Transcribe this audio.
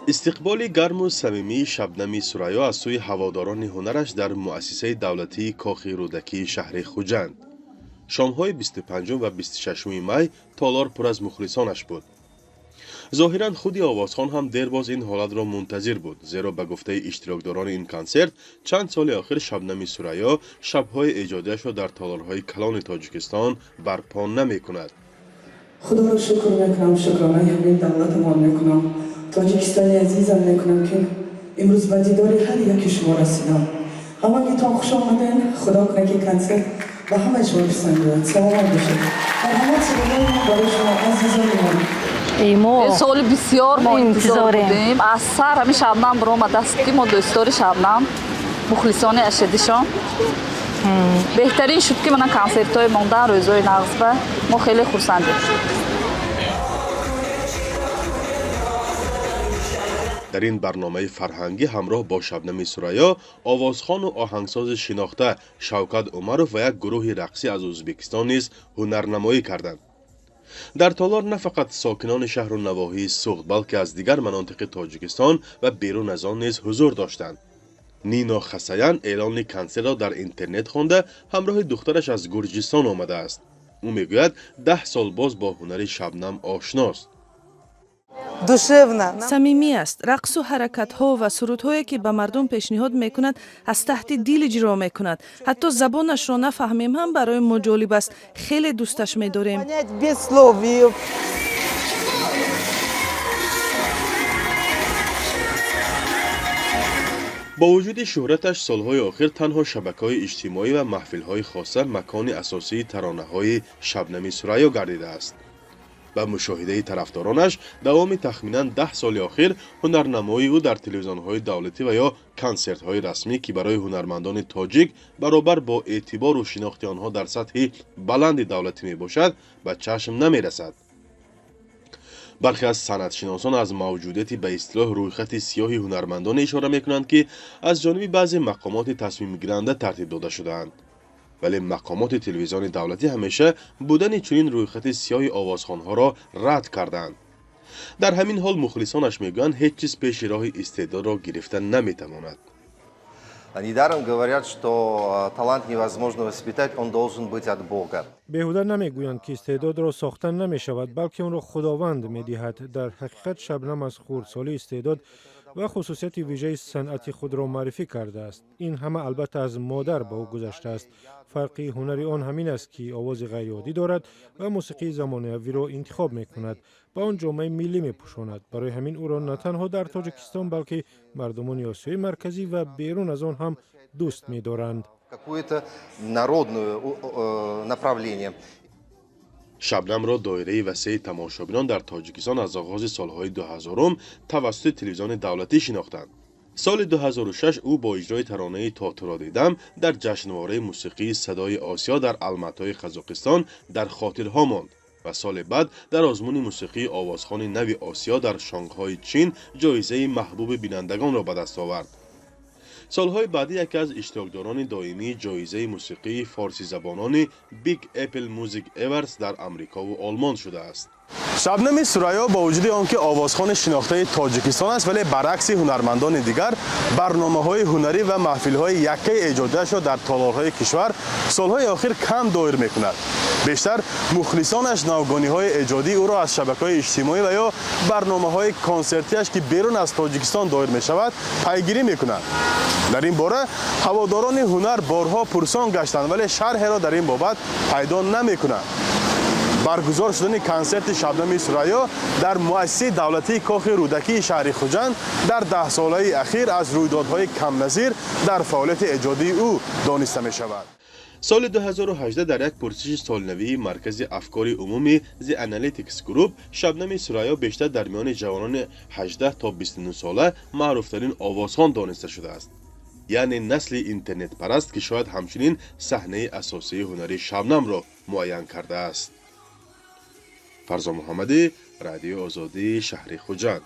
استقبالی گرم و صمیمی شبنم سریا از سوی هواداران هنرش در مؤسسه دولتی کاخ رودکی شهر خوجند. شام‌های 25 و 26 می تالار پر از مخلصانش بود. ظاهراً خودی آوازخان هم دیرباز این حالت را منتظر بود، زیرا به گفته اشتراکداران این کنسرت چند سال آخر شبنم سریا شب‌های ایجادیش را در تالارهای کلان تاجیکستان برپا نمی‌کند. خدا را شکر میکنم، شکرانه همین دولتمان میکنم، تاجیکستانی عزیزم میکنم که امروز به دیدار هر یکی شما رسیدم. همگیتان خوش آمدین. خدا کنه که کنسرت به همه شما پسند بیاد. سلامت باشید. مرحمت سلام برای شما عزیزان من. یه سال بسیار ما انتظار بودیم. از سر همین شبنم برآمد است که ما دوستدار شبنم مخلصان اشدیشان بهترین شد که من کنسرت های ماندن روزهای نغزبه ما خیلی خرسندیم. در این برنامه فرهنگی همراه با شبنم سریا آوازخوان و آهنگساز شناخته شوکت عمرов و یک گروه رقصی از ازبکستان نیز هنرنمایی کردند. در تالار نه فقط ساکنان شهر و نواحی سوخت بلکه از دیگر مناطق تاجیکستان و بیرون از آن نیز حضور داشتند. نینا خسیان اعلان کنسرت را در اینترنت خوانده همراه دخترش از گرجستان آمده است. او میگوید 10 سال باز با هنر شبنم آشناست. صمیمی است. رقص و حرکت ها و سرودهایی که به مردم پیشنهاد میکند از تحت دل اجرا میکند. حتی زبانش را نفهمیم هم برای ما جالب است. خیلی دوستش میداریم. با وجود شهرتش سالهای آخر تنها شبکه‌های اجتماعی و محفل‌های خاصه مکان اساسی ترانه‌های شبنم سریا گردیده است. به مشاهده طرفدارانش دوام تخمیناً 10 سال آخر هنرنمایی او در تلویزیون‌های دولتی و یا کنسرت‌های رسمی که برای هنرمندان تاجیک برابر با اعتبار و شناخت آنها در سطح بلند دولتی میباشد به چشم نمیرسد. برخی از صنعتشناسان از موجودیت به اصطلاح رویخط سیاه هنرمندان اشاره میکنند که از جانب بعضی مقامات تصمیم گیرنده ترتیب داده شده‌اند. ولی مقامات تلویزیون دولتی همیشه بودن چنین رویخط سیاه آوازخوان‌ها را رد کردند. در همین حال مخلصانش میگویند هیچ چیز پیش راه استعداد را گرفتن نمیتواند. Недаром говорят, что талант невозможно воспитать, он должен быть от Бога. بیهوده نمیگویند که استعداد را ساختن نمی شود بلکه آن را خداوند میدهد. در حقیقت شبنم از خردسالی استعداد و خصوصیت ویژه صنعتی خود را معرفی کرده است. این همه البته از مادر به او گذشته است. فرقی هنری آن همین است که آواز غیرعادی دارد و موسیقی زمانه‌ای را انتخاب میکند. با آن جامعه ملی میپوشاند. برای همین او را نه تنها در تاجیکستان بلکه مردمان آسیای مرکزی و بیرون از آن هم دوست می‌دارند. شبنم را دایره وسیع تماشابینان در تاجیکستان از آغاز سالهای 2000 توسط تلویزیون دولتی شناختند. سال 2006 او با اجرای ترانه تا تو را دیدم در جشنواره موسیقی صدای آسیا در الماتای قزاقستان در خاطرها ماند و سال بعد در آزمون موسیقی آوازخوان نو آسیا در شانگهای چین جایزه محبوب بینندگان را به دست آورد. سالهای بعدی یکی از اشتراکداران دائمی جایزه موسیقی فارسی زبانان بیگ اپل موزیک ایوردز در آمریکا و آلمان شده است. شبنم سریا با وجود آنکه آوازخوان شناخته تاجیکستان است ولی برعکس هنرمندان دیگر برنامه‌های هنری و محفل‌های یکه ایجادیش را در تالارهای کشور سالهای آخر کم دایر می‌کند. بیشتر مخلصانش نوگانی‌های ایجادی او را از شبکه‌های اجتماعی و یا برنامه‌های کنسرتیش که بیرون از تاجیکستان دایر می‌شود پیگیری می‌کنند. در این باره هواداران هنر بارها پرسان گشتند ولی شرحی را در این بابت پیدا نمی‌کنند. برگزار شدن کنسرت شبنم سریا در مؤسسه دولتی کاخ رودکی شهر خوجند در 10 ساله اخیر از رویدادهای کم نظیر در فعالیت ایجادی او دانسته می شود. سال 2018 در یک پرسش سالنوی مرکز افکار عمومی The Analytics Group شبنم سریا بیشتر در میان جوانان 18 تا 29 ساله معروفترین آوازخوان دانسته شده است. یعنی نسل اینترنت پرست که شاید همچنین صحنه اساسی هنری شبنم را معین کرده است. فرزان محمدی، رادیو آزادی، شهر خوجند.